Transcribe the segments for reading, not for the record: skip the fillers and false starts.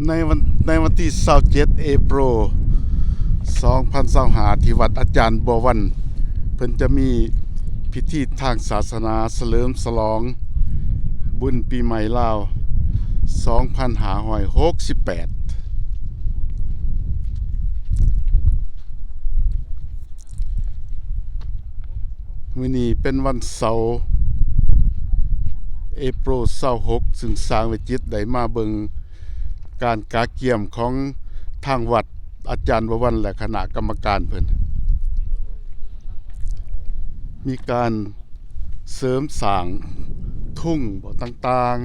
ในวันที่27เอพริล2025ที่วัดอาจารย์บัววันเพิ่นจะมีพิธีทางศาสนาเฉลิมฉลองบุญปีใหม่ลาว2568มื้อนี้เป็นวันเสาร์เอพริล26ซึ่งสร้างวิจิตได้มาเบิงการกาเกี่ยมของทางวัดอาจารย์บัววันและคณะกรรมการเพิ่นมีการเสริมสร้างทุ่งบ่ต่าง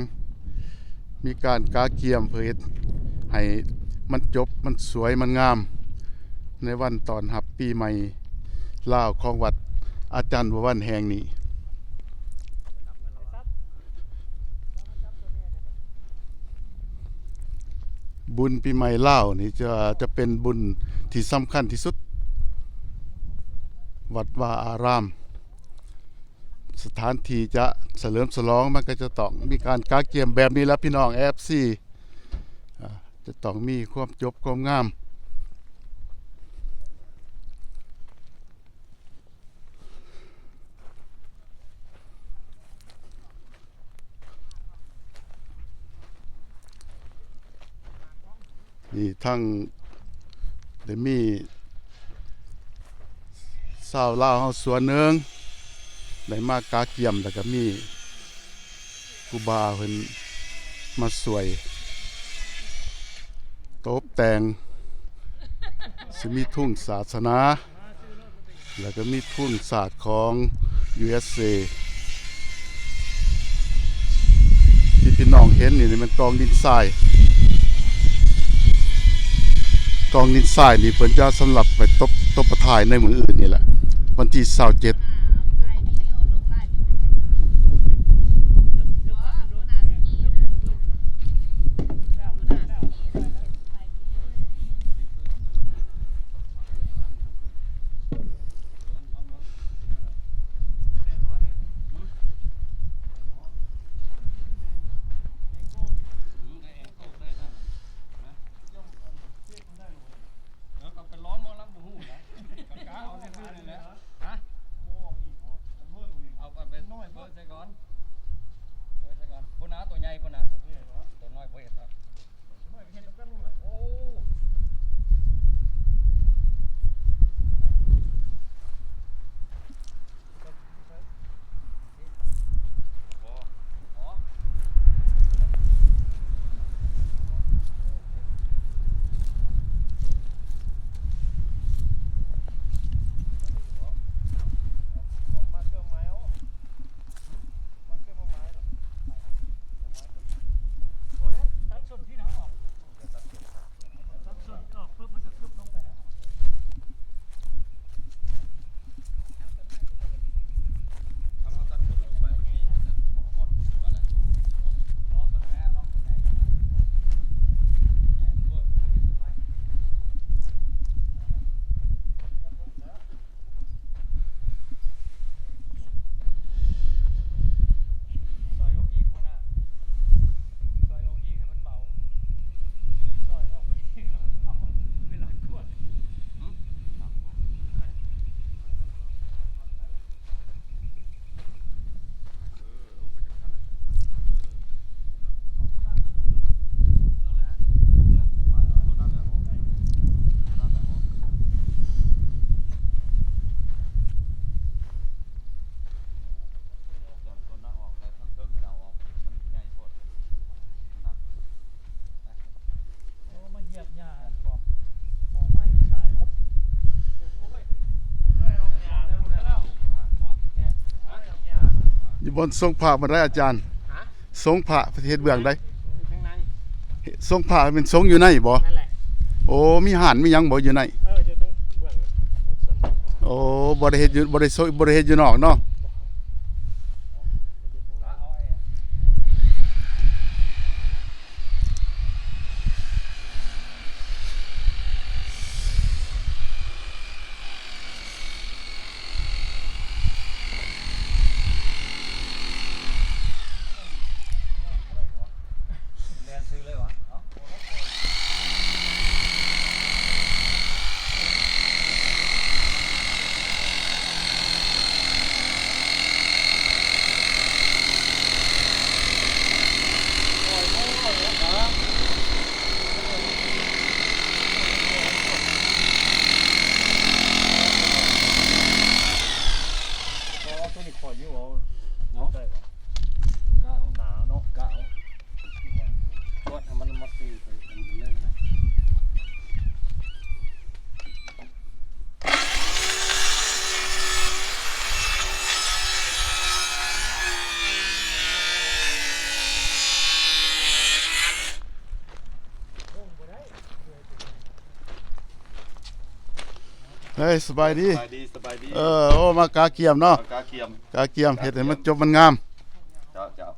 ๆมีการกาเกี่ยมเพื่อเฮ็ดให้มันจบมันสวยมันงามในวันตอนรับปีใหม่ลาวของวัดอาจารย์บัววันแห่งนี้บุญปีใหม่ลาวนี่จะเป็นบุญที่สำคัญที่สุดวัดวาอารามสถานที่จะเฉลิมฉลองมันก็จะต้องมีการกาเกี่ยมแบบนี้แล้วพี่น้อง FC จะต้องมีความจบความงามนี่ทั้งได้มีชาวลาวเฮาส่วนหนึ่งได้มากาเกี่ยมแล้วก็มีครูบาเพิ่นมาสวยตบแต่งสิมีทุ่งศาสนาแล้วก็มีทุ่งศาสตร์ของ USA ที่พี่น้องเห็นนี่มันกองดินทรายกองดินทรายนี่เพิ่นจะสำหรับไปตบประทายในมื้ออื่นนี่แหละวันที่27อยู่บนทรงพระมาได้อาจารย์ทรงพระประเทศเบื้องได้ทรงพระเป็นทรงอยู่ในบ่โอ้มีหานมีหยังบ่อยู่ในอยู่ทั้งเบื้องทั้งส่วนโอ้บ่ได้เฮ็ดอยู่บ่ได้เฮ็ดอยู่นอกเนาะ เฮ้ยสบายดี สบายดีสบายดี โอ้มากาเกียมเนาะ ปากกาเกียม กาเกียมเฮ็ดให้มันจบมันงาม เจ้าเจ้า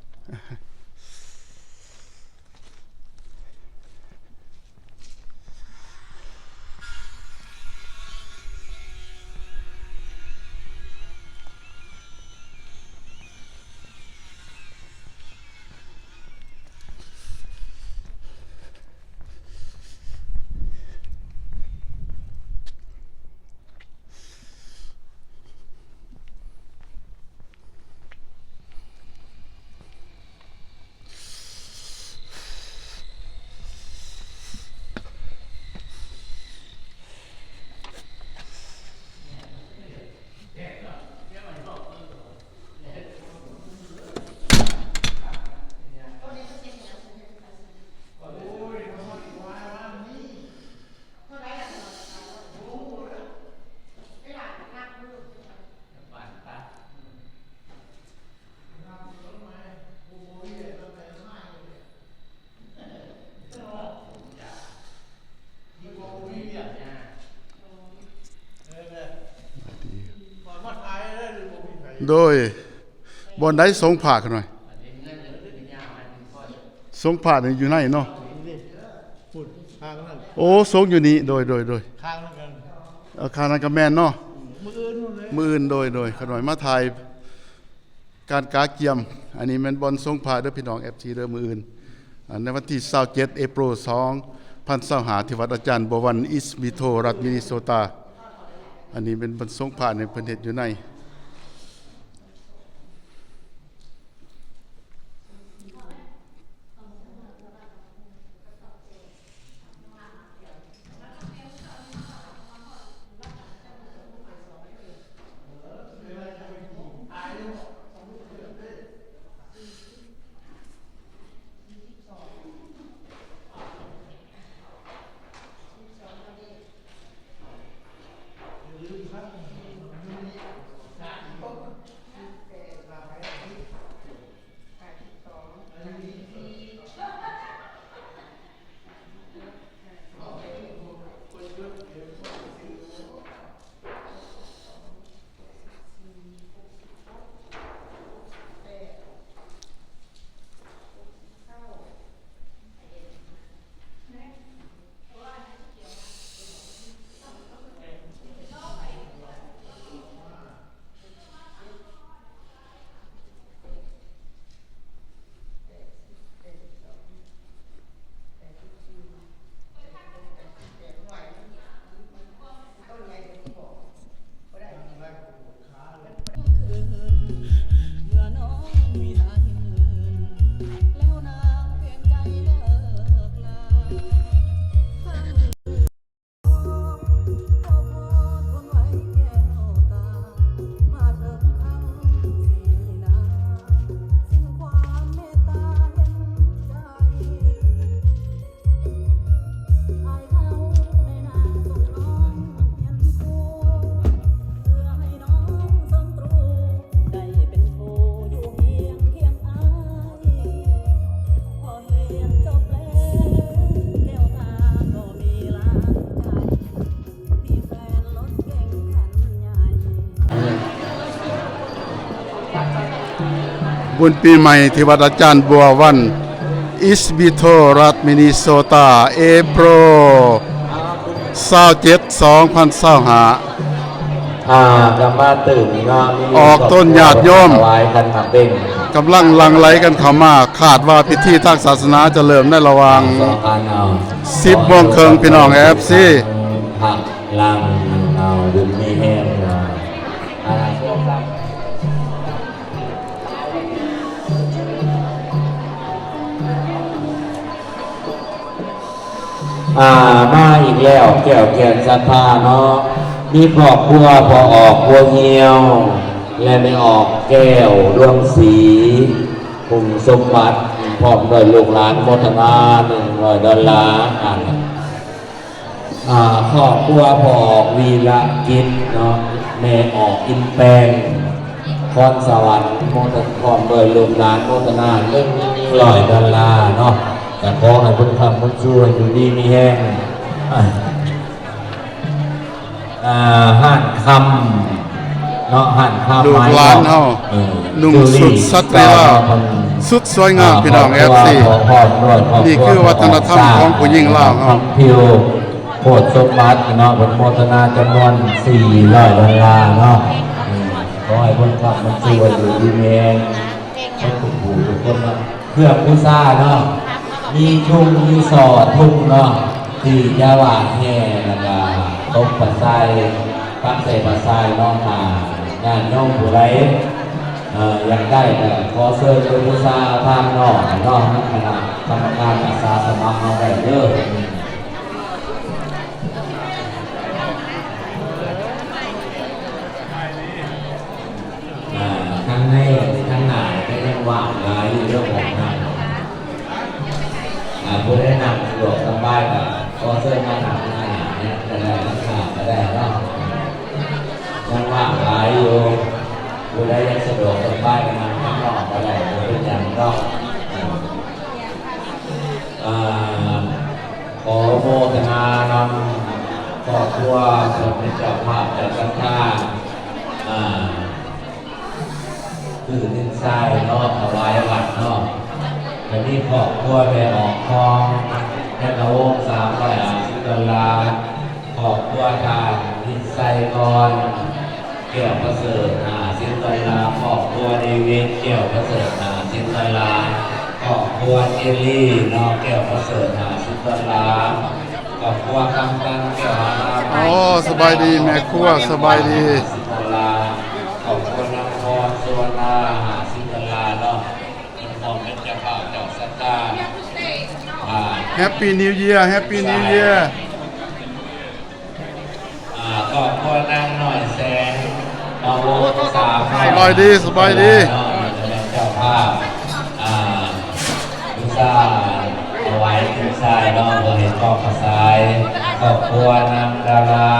โดยบอนได้สงผ่ากันหน่อยสงผ่านี่อยู่ไหนเนาะ พูดข้างนั้น โอ้สงอยู่นี่โดย ข้างนั้นกัน อาคารนั้นก็แม่นเนาะ มืออื่นนู่นเลย มื้ออื่นโดยขน่อยมาถ่ายการกาเกียม อันนี้แม่นบอนสงผ่าเด้อพี่น้อง FT เด้อมื้ออื่นในวันที่27เอพริล2025ที่วัดอาจารย์บวรอิสมิโทรัฐมินนิโซตาอันนี้เป็นบอนสงผ่าในเพิ่นเฮ็ดอยู่ในบุญปีใหม่ที่วัดอาจารย์บัววันอิสบิโทรัฐมินนิโซตาเอโปร27 2025กลับมาตื่นก็มี ออกต้นญาติโยม ถวายกันทำเป็น กำลังหลังไหลกันเข้ามาคาดว่าพิธีทางศาสนาจะเริ่มในระหว่าง สองพันเอา 10 โมงครึ่งพี่น้อง FC ผักลังเอาดึงไม่แห้งนะพวกครับมาอีกแล้วแก้วแก่นศรัทธาเนาะมีครอบครัวพอออกบัวเหี่ยว และไม่ออกแก้วดวงสีคุมสมบัติพร้อมด้วยลูกหลานโมทนา$100ครอบครัวพอออกวีระกิจเนาะแม่ออกอินแปลงคอนสวรรค์โมทนาพร้อมด้วยลูกหลานโมทนา$100เนาะแต่ขอให้พุทธคำพุทธช่วยอยู่ดีมีแห้ง ห่านคำเนาะห่านคำ ลูกหลานเฮานุ่งสุดสัตว์เวลาสุดสวยงามพี่น้อง FC นี่คือวัฒนธรรมของผู้หญิงลาวเฮา พิวโพธิสมบัติเนาะผลโมทนาจำนวน400 ดอลลาร์เนาะขอให้คนขับมันสวยอยู่ดีเองให้ถูกหูทุกคนเนาะเพื่อผู้ซ่าเนาะมีชุ่มมีสอดทุ่งเนาะที่ยาหวานแห่แล้วก็ตบปัสไซปักใส่ปัสไซเนาะมางานย่อมผู้ไรอยากได้แต่ขอเชิญเป็นผู้ซ่าทางนอกเนาะนักคณะกรรมการอาสาสมัครเอาได้เยอะทั้งในทั้งหน้าก็ยังว่างหลายเรื่องของงานผู้ได้นำสะดวกสบายกับขอเชิญมาหนักหน้าเนี่ยก็ได้รักษาก็ได้เนาะยังว่างหลายอยู่ผู้ได้ยังสะดวกสบายกันมาข้างนอกก็ได้โดยอย่างนอกขอโมทนานำครอบครัวเป็นเจ้าภาพแต่สังฆาคือดินทรายนอกถวายวัดนอกแต่นี่ครอบครัวไปออกคลองแค่ละวง350 ดอลลาร์ครอบครัวทางดินทรายก่อนเกี่ยวประเสริฐ50 ดอลลาร์ครอบครัวเดวิดเกี่ยวประเสริฐ50 ดอลลาร์ครอบครัวเจลลี่นอกเกี่ยวประเสริฐ50 ดอลลาร์ครอบครัวกำตันเกี่ยวสบายดีแม่ครัวสบายดี 50 ดอลลาร์ขอบคุณนางพรสุวรรณา50 ดอลลาร์เนาะเป็นของเป็นเจ้าภาพเจ้าสัตตาHappy New Year Happy New Year ขอบคุณนางหน่อยแสงมาโวสาไฟ สบายดีสบายดี เจ้าภาพพิซซ่าเอาไว้พิซซ่าเนาะบริเวณกองกระสายขอบคุณนางดารา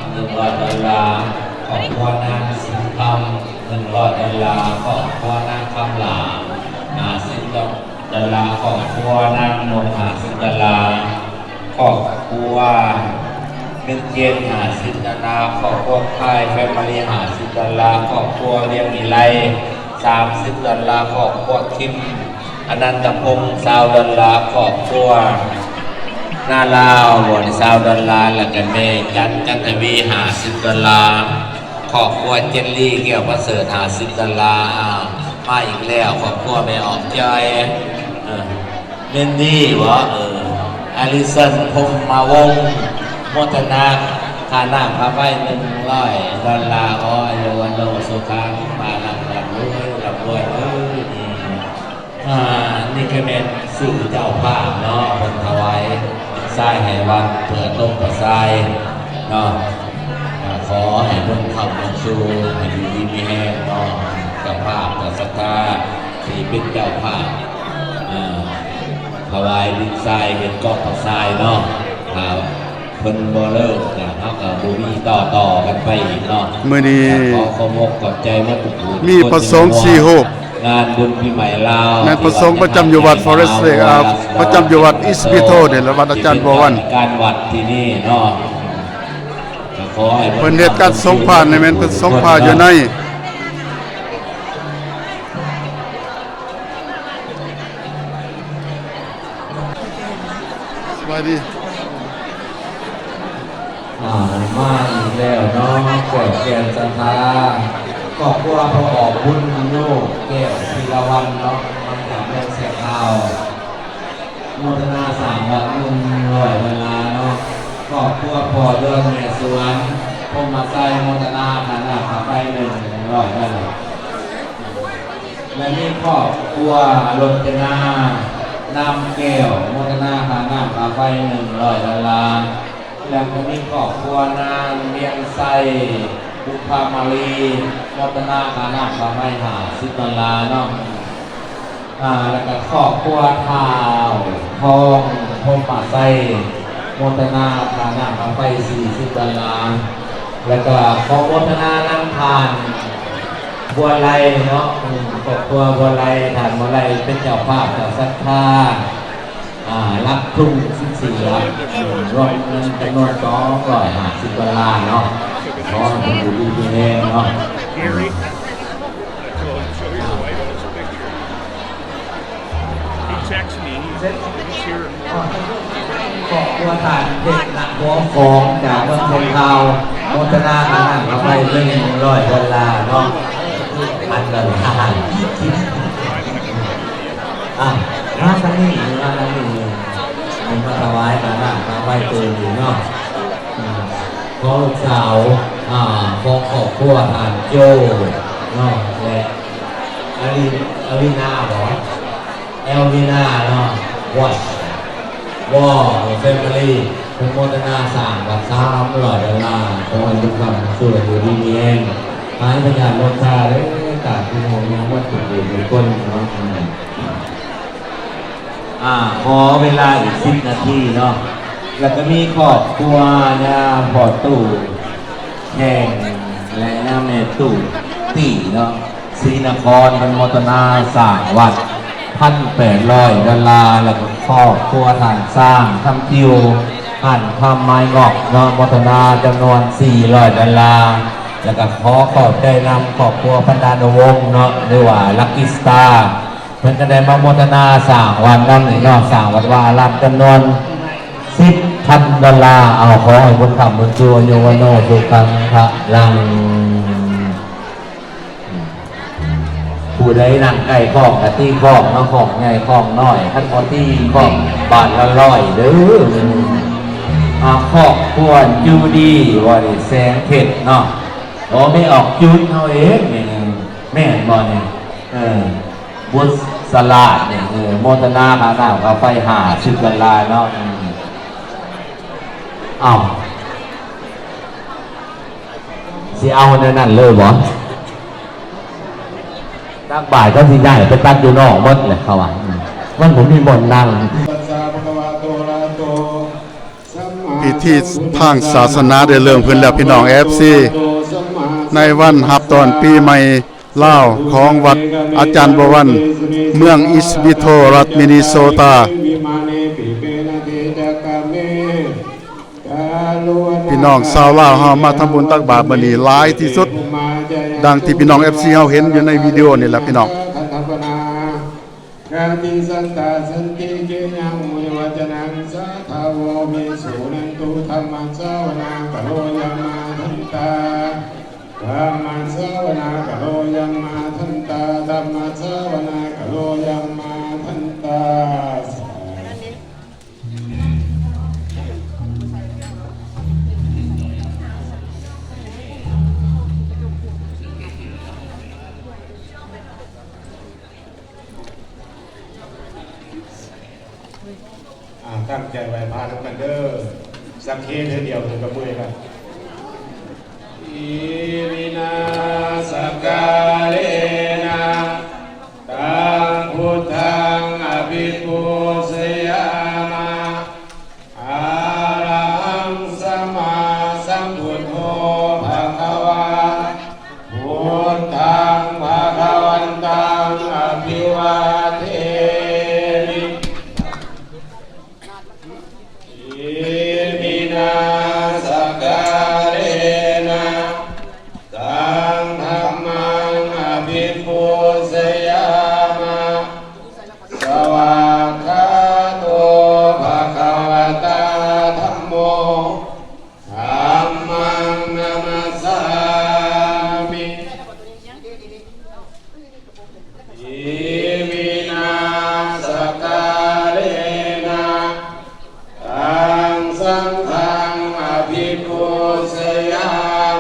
100 ดอลลาร์ขอบคุณนางสิงคำ100 ดอลลาร์ขอบคุณนางคำหลา50 ดอลลาร์ขอบคุณนางนง50 ดอลลาร์ขอบคุณเงินเย็น50 ดอลลาร์ขอบคุณค่ายแฟมิลี่50 ดอลลาร์ขอบคุณเรียงมีไล30 ดอลลาร์ขอบคุณคิมอนันตพงศ์20 ดอลลาร์ขอบคุณหน้าลาว20 ดอลลาร์แล้วก็แม่จันทวี50 ดอลลาร์ขอบคุณเจนลี่เกี่ยวประเสริฐ50 ดอลลาร์มาอีกแล้วขอบคุณแม่ออกใจเมนดี้อลิสันพมมาวงโมทนาคานาพระไว้100 ดอลลาร์อายุวันโลสุขังมาหลับรวยนี่คือเป็นสื่อเจ้าภาพเนาะคนถวายทรายให้วัดเปิดต้มกับทรายเนาะขอให้คนขับคนสู้ให้ดีมีแห้งเนาะเจ้าภาพกับสักการะที่เป็นเจ้าภาพถวายดินทรายเห็นกองกับทรายเนาะเพิ่นบ่เลิกเนาะกับบ่มีต่อกันไปอีกเนาะมื้อนี้ขอขอบคุณขอบใจมาทุกผู้มีประสงค์4รูปงานบุญปีใหม่ลาวแม่ประสงค์ประจำอยู่วัด Forest Lake ประจำอยู่วัด Ispito เนี่ยและวัดอาจารย์บัววันการวัดที่นี่เนาะขอให้เพิ่นเฮ็ดการสงผ่านในแม่นเพิ่นสงผ่านอยู่ในสบายดีมาอีกแล้วเนาะแก้วแก้วศรัทธาครอบครัวพอออกบุญโยกแก้วพีละวันเนาะมันจากเรื่องเสียข่าวโมทนา3 วัด100 เวลาเนาะครอบครัวพอเรื่องแม่สวนพมมาใส่โมทนาขนาดขับไป100 เวลาและนี่ครอบครัวรจนานำแก้วโมทนาขนาดขับไป100 เวลาแล้วก็มีครอบครัวนางเมียงไซบุพามาลีวัฒนาคานาคาไม่50 ดอลลาร์เนาะแล้วก็ครอบครัวท้าวทองพมมาไซวัฒนาคานาคาไป40 ดอลลาร์แล้วก็ขอวัฒนานั่งทานบัวไลเนาะครอบครัวบัวไลทานบัวไลเป็นเจ้าภาพเจ้าศรัทธา รับทุ่ง14รับรวมเงินจำนวน250 ดอลลาร์เนาะขอให้คุณอยู่ดีมีแรงเนาะ He texts me. He's here. ขอบคุณท่านเด็กนักร้องของจากเมืองเชียงคานโมทนาอาหารเราไป100 ดอลลาร์เนาะอันเดินอาหารมาทางนี้มาทางนี้มันมาถวายกันนะมาไหว้ตื่นอยู่เนาะขอลูกสาวขอครอบครัวทานโจ้เนาะและอารีนาบอกเอลวีนาเนาะวัดวอเฟมิลี่เป็นโมทนาสั่งกับ300 ดอลลาร์ขอให้ทุกท่านสู้อยู่ดีมีแรงหายพยานลดค่าเลยกาดที่โมยังวัดจุดอยู่ในก้นเนาะขอเวลาอีก10 นาทีเนาะแล้วก็มีครอบครัวนะพอตู่แห่งและน้าแม่ตู่ตีเนาะศรีนครเป็นโมทนาสร้างวัด1,800 ดอลลาร์แล้วก็ครอบครัวฐานสร้างทำติวหั่นทำไม้งอกเนาะโมทนาจำนวน400 ดอลลาร์แล้วก็ขอบใจนำครอบครัวพันดานวงศ์เนาะหรือว่าลักกี้สตาร์เพื่อนก็ได้มาโมทนาสร้างวันนั้นนี่เนาะสร้างวัดวารับจำนวน10,000 ดอลลาร์เอาขอให้บุญคำบุญจัวโยวโนสุขังพระลังผู้ใดนั่งใกล้ข้องกะตี้ข้องมาข้องใหญ่ข้องน้อยท่านพอตี้ข้องบาทละ100เด้อข้องควรจูดีว่าดิแสงเพชรเนาะไม่ออกจุดเอาเองนี่แม่นบ่เนี่ยบุญสลาดเนี่ยโมทนาขาหน้าเขาไฟ50 ดอลลาร์เนาะสิเอาในนั้นเลยบ่ตั้งบ่ายก็สิได้ไปตั้งอยู่นอกหมดเลยเขาว่ามันผมมีบ่อนนั่งพิธีทางศาสนาได้เริ่มขึ้นแล้วพี่น้อง FC ในวันรับตอนปีใหม่ลาวของวัดอาจารย์บวรเมืองอิสบิโทรัฐมินนิโซตาพี่น้องชาวลาวเฮามาทำบุญตักบาตรมื้อนี้หลายที่สุดดังที่พี่น้อง FC เฮาเห็นอยู่ในวิดีโอนี่แหละพี่น้องกาติสันตาสันติเกยังมุยวัจนังสาทาวเมสุนันตุธรรมัสสาวนาคโลยัมมาทันตาธรรมัสสาวนาคโลยัมมาทันตาธรรมัสสาวนาคโลยัมมาทันตาตั้งใจไว้พาทุกกันเด้อสักเคสเดียวถึงกับมือกันอิมินาสกาเลนะตังพุทธังอภิปุเสยามาอะระหังสัมมาสัมพุทโธภะคะวะพุทธังภะคะวันตังอภิวาเทสกาเลนะตังธัมมังอภิปุเสยามาสวากขาโตภะคะวะตาธัมโมธัมมังนามัสสามิอิมินาสกาเลนะตังสังฆังอภิปุเสยา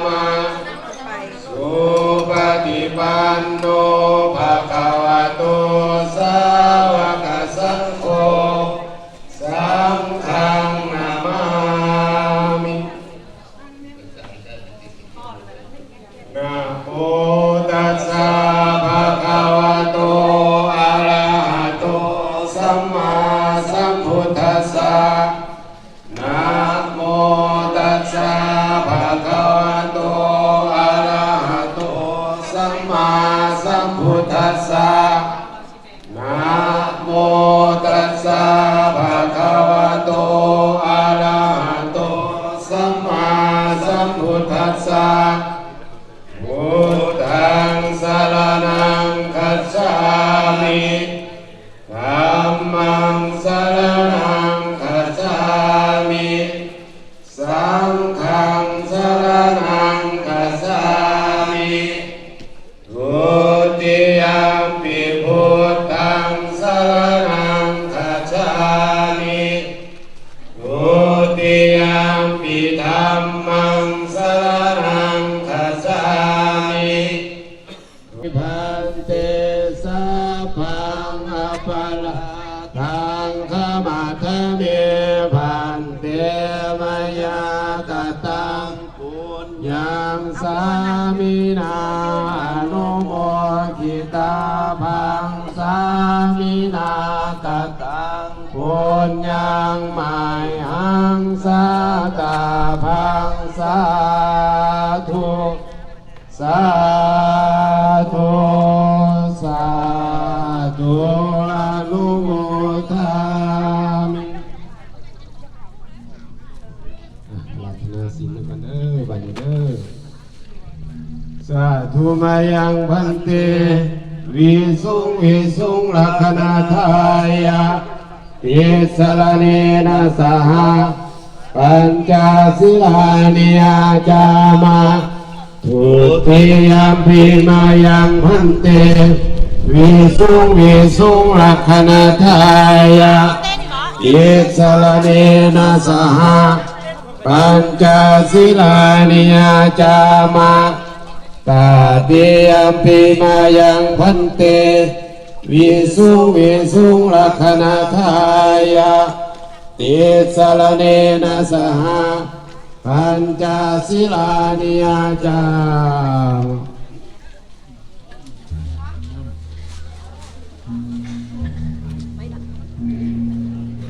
มาสุปฏิปันโนภะคะวะโตสาวกสังโฆสังฆังนามามินะโมตัสสะภะคะวะโตอะระหะโตสัมมาสัมพุทธัสสะนะโมตัสสะภะคะวะโตอะระหะโตสัมมาสัมพุทธัสสะ มพุทธัสสะพุทธังสรณังคัจฉามิธัมมังสรณังคัจฉามิสังฆังสรณังคัจฉามิทุติยมปิพุทธังสรณังคัจฉามิทุติยมปิธัมมังสรณังคัจฉามิพันเตสัพพังอปาลาทังขมาทะเมพันเตมยากตังปุญญังสามินาอนุโมทิตาพังสามินากตังปุญญังไมหังสาตาพังสาธุสาธุสาธุอนุโมทามิปรารถนาสิ่งนั้นกันบัดนี้เด้อสาธุมายังพันเตวิสุงลักขณาทายะติสรเนนะสหปัญจศีลานิยาจามาทุติยมปิมายังพันเตวิสุงลักขณาทายะติสรเนนะสหปัญจศีลานิยาจามาตาติยมปิมายังพันเตวิสุงลักขณาทายะติสรเนนะสหปัญจศีลานิยาจาม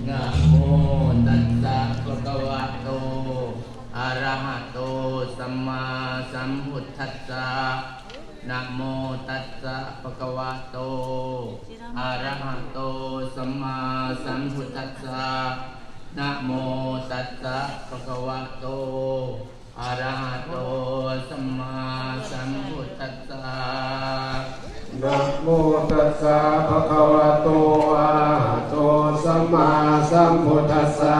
นะโมตัสสะภะคะวะโตอะระหะโตสัมมาสัมพุทธัสสะนะโมตัสสะภะคะวะโตอะระหะโตสัมมาสัมพุทธัสสะนะโมตัสสะภะคะวะโตอะระหะโตสัมมาสัมพุทธัสสะนะโมตัสสะภะคะวะโตอะระหะโตสัมมาสัมพุทธัสสะ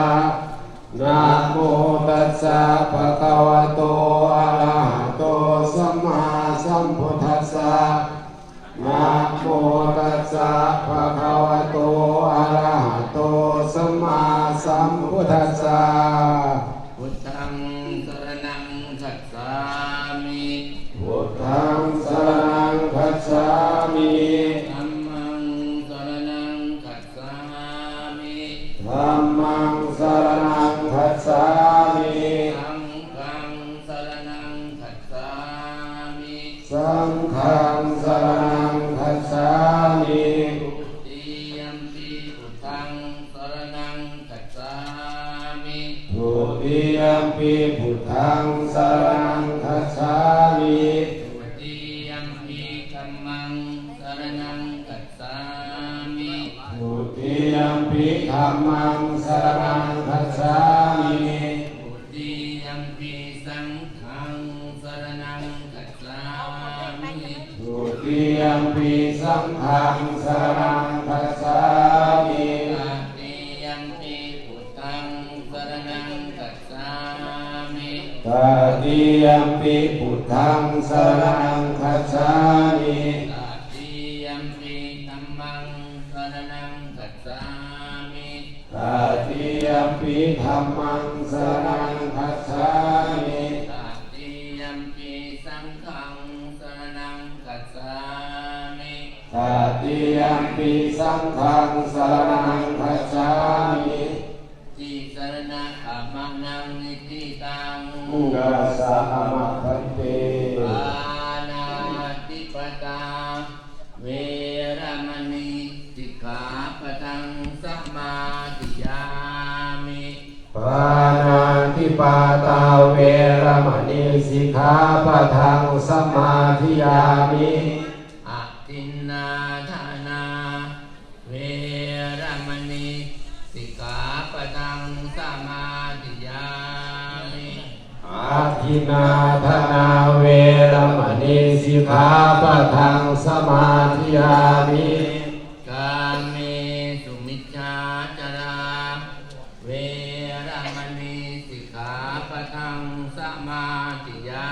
นะโมตัสสะภะคะวะโตอะระหะโตสัมมาสัมพุทธัสสะนะโมตัสสะภะคะวะโตอะระหะโตสัมมาสัมพุทธัสสะพุทธังสรณังคัจฉามิพุทธังสรณังคัจฉามิธัมมังสรณังคัจฉามิธัมมังสรณังคัจฉามิสังฆังสรณังคัจฉามิสังฆังสรณังคัจฉามิทุติยมปิพุทธังสรณังคัจฉามิทุติยมปิพุทธังสรณังคัจฉามิทุติยมปิธัมมังสรณังคัจฉามิทุติยมปิธัมมังสรณังคัจฉามิทุติยมปิสังฆังสรณังคัจฉามิทุติยมปิสังฆังสรณังคัจฉามิตติยมปิพุทธังสรณังคัจฉามิตติยมปิพุทธังสรณังคัจฉามิตติยมปิธัมมังสรณังคัจฉามิตติยมปิธัมมังสรณังคัจฉามิตติยมปิสังฆังสรณังคัจฉามิตติยมปิสังฆังสรณังคัจฉามิจิสรณะอะมะนังนิติตังกัสสะอะมะคันเตปานาติปตาเวรมณีสิกขาปะทังสัมมาทิยามิปานาติปาตาเวรมณีสิกขาปะทังสัมมาทิยามิอะทินนาทานาเวรมณีสิกขาปะทังสัมมาทิยามิอา ทินาธนาเวรมณีสิกขาปะทังสมาธิยามิกาเมสุมิจฉาจาราเวรมณีสิกขาปะทังสมาธิยา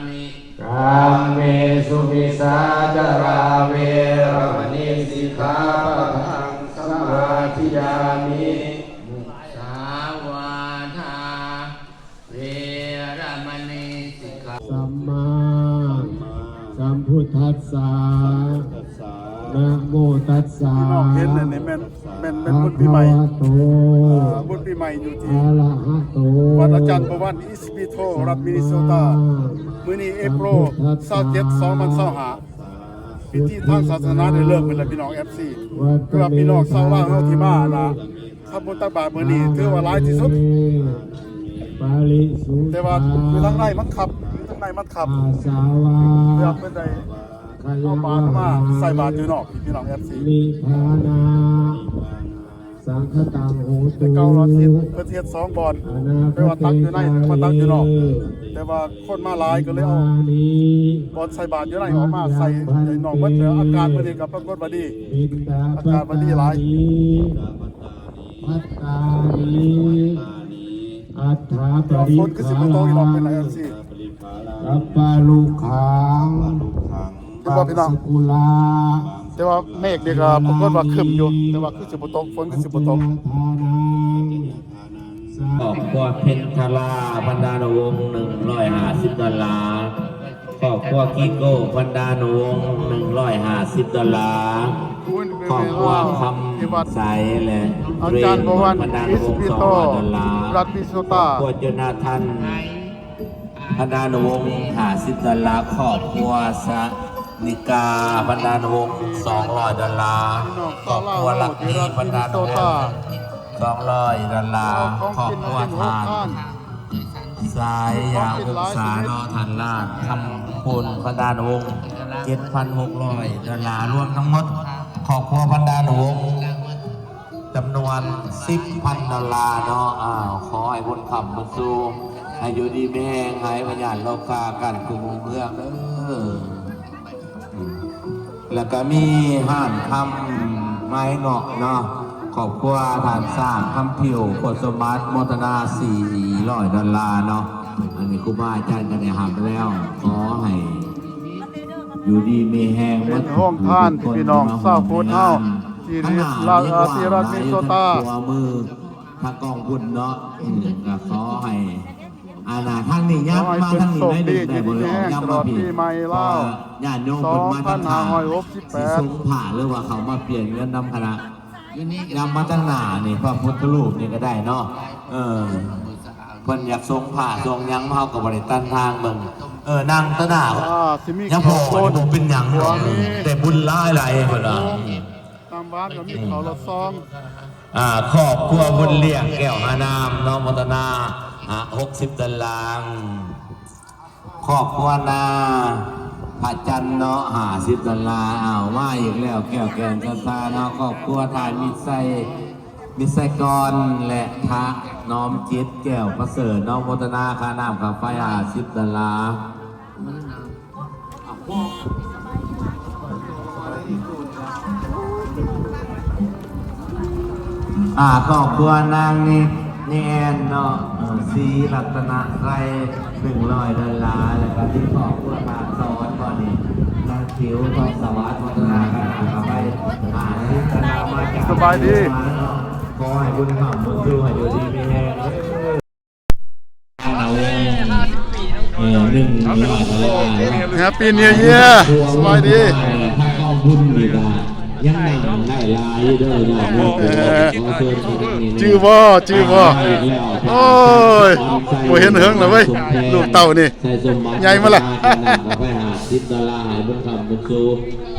มิกาเมสุมิสาจาราเวรมณีสิกขาปะทังสมาธิยามิมุสาวาทาเวรมณีสิกขาสัมมาสัมพุทธัสสะนะโมตัสสะ พี่น้องเห็นเลยนี่แม่นบุญปีใหม่บุญปีใหม่อยู่ที่ อะระหะโต วัดอาจารย์ประวัติอิสปิโตรัฐมินนิโซตามื้อนี้เอโปร27 2025พิธีทางศาสนาได้เริ่มขึ้นแล้วพี่น้อง FC คือว่าพี่น้องชาวลาวเฮาที่มานะทำบุญตักบาตรมื้อนี้ถือว่าหลายที่สุด ปาลิสุ แต่ว่าอยู่ทางในมันขับอาสาวา เพื่อเพิ่นได้เอาบาตรมาใส่บาตรอยู่นอกพี่น้อง FC นิพานาสังฆตังโหตุ แต่เก่าเราเทศ2บ่อนไปว่าตักอยู่ในมาตักอยู่นอกแต่ว่าคนมาหลายก็เลยเอาบ่อนใส่บาตรอยู่ในออกมาใส่ในนอกเบิดแล้วอาการมื้อนี้ก็ปรากฏว่าดี อากาศมันดีหลาย พัตตานีอัฏฐาป เดี๋ยว ริ ฝนก็สิบ่ตกอีกรอบเป็นไรสิ กัปปาลุขัง เดี๋ยวบอกพี่น้อง สกุลา แต่ว่าเมฆนี่ก็ปรากฏว่าครึ้มอยู่แต่ว่าคือสิบ่ตกฝนคือสิบ่ตก ครอบครัวเพนทลาบรรดาโนวงศ์$150ครอบครัวกิโก้บรรดาโนวงศ์$150ครอบครัวคำใสและ อาจารย์บอกว่า บรรดาโน อิส วงศ์ ปิโต $200 รัฐมินนิโซ ครอ ตา บครัวโจนาธันบรรดาโนวงศ์$50ครอบครัวสนิกาบรรดาโนวงศ์$200ครอบครัวลักนีบรรดาโนวงศ์$200ครอบครัวทานสายยาวองศานอทันลาดทำคุณบรรดาโนวงศ์$7,600รวมทั้งหมดครอบครัวบรรดาโนวงศ์จำนวน$10,000เนาะขอให้บุญคำบุญสู้อายุดีแม่งให้พยานโลกากันกุมเมืองแล้วก็มีห้านคำไม้เงาะเนาะขอบครัวฐานสร้างคำผิวโคสมัติมตนา$400เนาะอันนี้ครูบาอาจารย์กันได้หาไปแล้วขอให้อยู่ดีมีแห้ง เป็นห้องท่านที่พี่น้องชาวพุทธเฮาที่รัฐมินนิโซตา ตัวมือถ้ากองบุญเนาะก็ขอให้อาณาทางนี้ยับมาทางนี้ได้ได้บริออกยับมาผิดญาติโยมคนมาตั้งหาสิสงผ่าหรือว่าเขามาเปลี่ยนเงินนำคณะนำมาตั้งหนานี่พระพุทธรูปนี่ก็ได้เนาะเพิ่นอยากทรงผ่าทรงยังเฮากับบริตันทางเบิ่งนั่งตะหนา สิมี ยังพอผมเป็นหยังแต่บุญหลายหลายเพิ่นว่า ตามบ้านก็มีเขาละซอง ครอบครัวบุญเลี้ยงแก้วหานามน้องมตนา$60ครอบครัวนาพระจันทร์เนาะ$50มาอีกแล้วแก้วแกนกษาเนาะครอบครัวทานมิไซกรและพระน้อมจิตแก้วประเสริฐน้องมตนาค่าน้ำค่าไฟ$50ครอบครัวนางนี่แอนเนาะสีรัตนไกร$100แล้วก็ที่ครอบครัวทานสอนก่อนนี่นางผิวทองสวัสดิ์มตนาค่าน้ำค่าไฟ$50มาจาก สบายดี ขอให้บุญคำบุญสู้ให้อยู่ดีมีแรงแฮปปี้นิวเยียร์สบายดี ถ้าเข้าบุญดีกว่ายังนั่งได้ลายเด้อนะขอเชิญที่นี่ ชื่อบ่โอ้ยบ่เห็นเหิงแล้วเว้ยลูกเต่านี่ใหญ่มาล่ะ ไปหา$10ให้บุญคำบุญสู้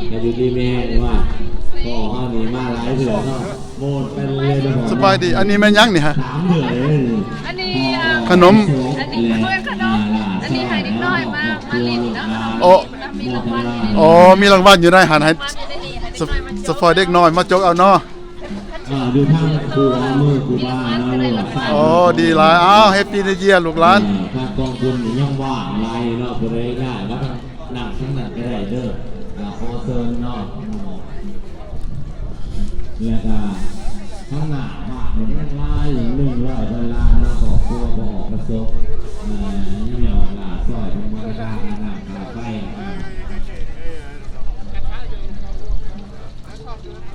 ให้อยู่ดีมีแรงว่าขอเฮานี่มาหลายเถื่อเนาะโมดเป็นเลยเด้อ สบายดีอันนี้แม่นยังนี่ฮะ 3เดือนเลย อันนี้ ขนม อันนี้เพื่อนขนม อันนี้ให้เด็กน้อยมาลินเนาะ โอ้ มีรางวัล อ๋อมีรางวัลอยู่ในหันให้สฟอยเด็กน้อยมาจกเอาเนาะ อยู่ทางครูมือครูบาเนาะ โอ้ดีหลายอ้าวแฮปปี้นิวเยียร์ลูกหลาน ทางกองทุนนี่ยังว่างไรเนาะบ่ได้ง่ายว่านั่งข้างนั้นก็ได้เด้อขอเชิญเนาะแล้วก็ข้างหน้าบ้านมันยังลายอย่าง100ดอลลาร์เนาะบอกครัวบ่ออกประสบนี่เนาะล่ะซอยธรรมดาหน้าคาไฟ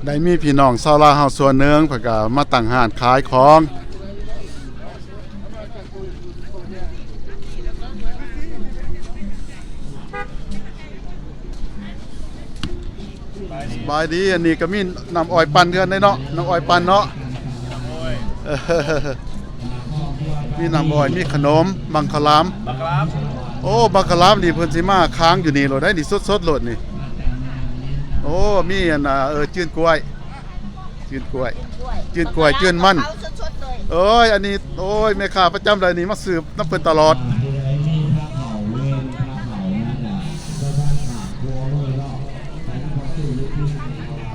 ได้มีพี่น้องชาวลาวเฮาส่วนหนึงเพิ่นก็มาตั้งห้านขายของสบายดีอันนี้ก็มีน้ำอ้อยปั่นเทือนได้เนาะน้ำอ้อยปั่นเนาะเออมีน้ำอ้อยมีขนมบังคลาม บักครับ โอ้บังคลามนี่เพิ่นสิมาค้างอยู่นี่โลดได้นี่สดๆโลดนี่โอ้มีอันน่ะจื้นกล้วยจื้นกล้วยจื้นกล้วยจื้นมันโอ้ยอันนี้โอ้ยแม่ค้าประจำเลยนี่มาสืบน้ำเพิ่นตลอด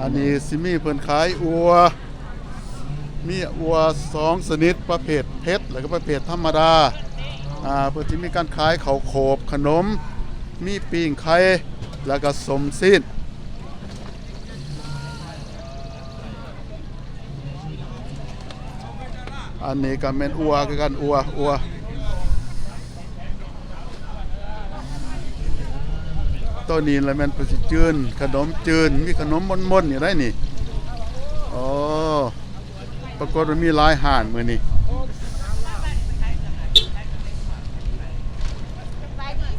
อันนี้สิมีเพิ่นขายอัวมีอัว2ชนิดประเภทเผ็ดแล้วก็ประเภทธรรมดาเพิ่นสิมีการขายข้าวโขบขนมมีปิ้งไข่แล้วก็สมซีนอันนี้ก็แม่นอัวคือกันอัวตัวนี้แหละแม่นเพิ่นสิจืนขนมจืนมีขนมมนๆอยู่ได้นี่อ๋อปรากฏว่ามีหลายห่านมื้อนี้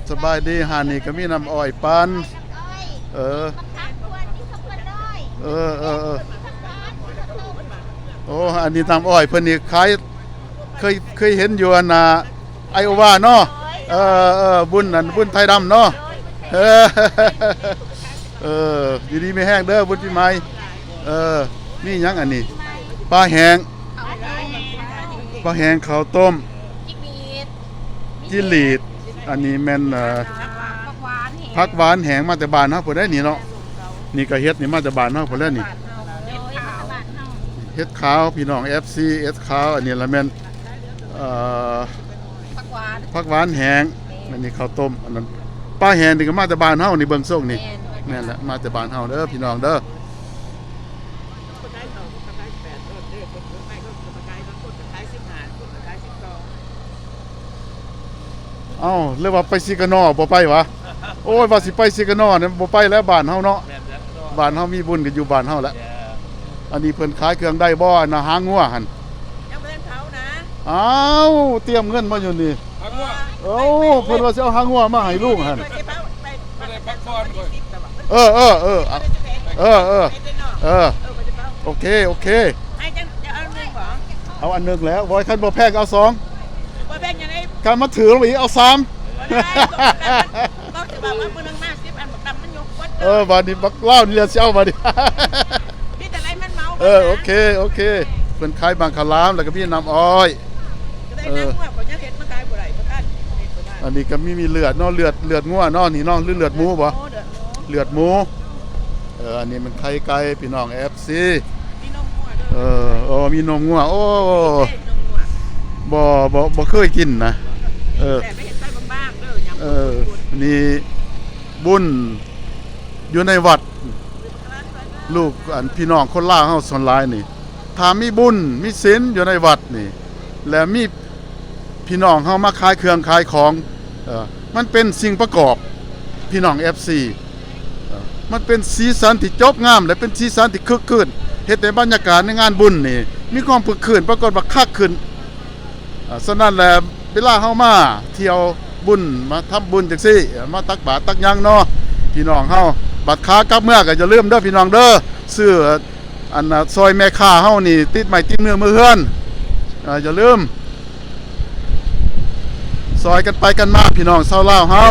สบายดีห่านนี่ก็มีน้ำอ้อยปั่นเออโอ้อันนี้น้ำอ้อยเพิ่นนี่ขายเคยเห็นอยู่อันไอโอวาเนาะบุญนั่นบุญไทยดำเนาะอยู่ดีไม่แห้งเด้อบุญปีใหม่นี่หยังอันนี้ปลาแห้งข้าวต้มจิลีดอันนี้แม่นผักหวานแห้งมาแต่บ้านเฮาพุ่นได้นี่เนาะนี่ก็เฮ็ดนี่มาแต่บ้านเฮาพุ่นแล้วนี่เฮ็ดขาวพี่น้อง FC เฮ็ดขาวอันนี้ละแม่นผักหวานแห้งอันนี้ข้าวต้มอันนั้นปลาแห้งนี่ก็มาแต่บ้านเฮานี่เบิ่งส่งนี่แม่นแหละมาแต่บ้านเฮาเด้อพี่น้องเด้อเอ้าเรียกว่าไปซิกานอบ่ไปวะโอ้ยว่าสิไปซิกานอเนี่ยบ่ไปแล้วบ้านเฮาเนาะบ้านเฮามีบุญกันอยู่บ้านเฮาแล้วอันนี้เพิ่นขายเครื่องได้บ่น่ะหางัวหั่นยังบ่ทันเผานะอ้าวเตรียมเงินมาอยู่นี่หางัวโอ้เพิ่นว่าสิเอาหางัวมาให้ลูกหั่นโอเคให้จังจะเอา1บ่เอาอันนึงแล้วบ่คันบ่แพงเอา2บ่แพงจังได๋คันมาถือลงอีกเอา3บ่สิว่ามื้อนึงมา10อันบักดำมันยกวัดบัดนี้บักลาวนี่สิเอาบัดนี้พี่แต่ไรมันเมาโอเคเพิ่นขายบางคลามแล้วก็พี่น้ำอ้อยก็ได้น้ำงัวบ่ยังเฮ็ดมาขายบ่ได้บ่ทันอันนี้ก็มีเลือดเนาะเลือดงัวเนาะนี่เนาะหรือเลือดหมูบ่เลือดหมูอันนี้มันไข่ไก่พี่น้อง FC มีนมงัวเด้อมีนมงัวโอ้บ่เคยกินนะแต่ไม่เห็นใต้บางๆเด้อยำนี่บุญอยู่ในวัดลูกอันพี่น้องคนลาวเฮาส่วนหลายนี่ถ้ามีบุญมีศีลอยู่ในวัดนี่แล้วมีพี่น้องเฮามาขายเครื่องขายของมันเป็นสิ่งประกอบพี่น้อง FC มันเป็นสีสันที่จบงามและเป็นสีสันที่คึกคืนเฮ็ดให้บรรยากาศในงานบุญนี่มีความคึกคืนปรากฏว่าคักขึ้นฉะนั้นแหละเวลาเฮามาเที่ยวบุญมาทำบุญจังซี่มาตักบาตรตักหยังเนาะพี่น้องเฮาบัดค้ากลับเมื่อก็อย่าลืมเด้อพี่น้องเด้อซื้ออันซอยแม่ค้าเฮานี่ติดไม้ติดมือเฮือนอย่าลืมซอยกันไปกันมาพี่น้องชาวลาวเฮา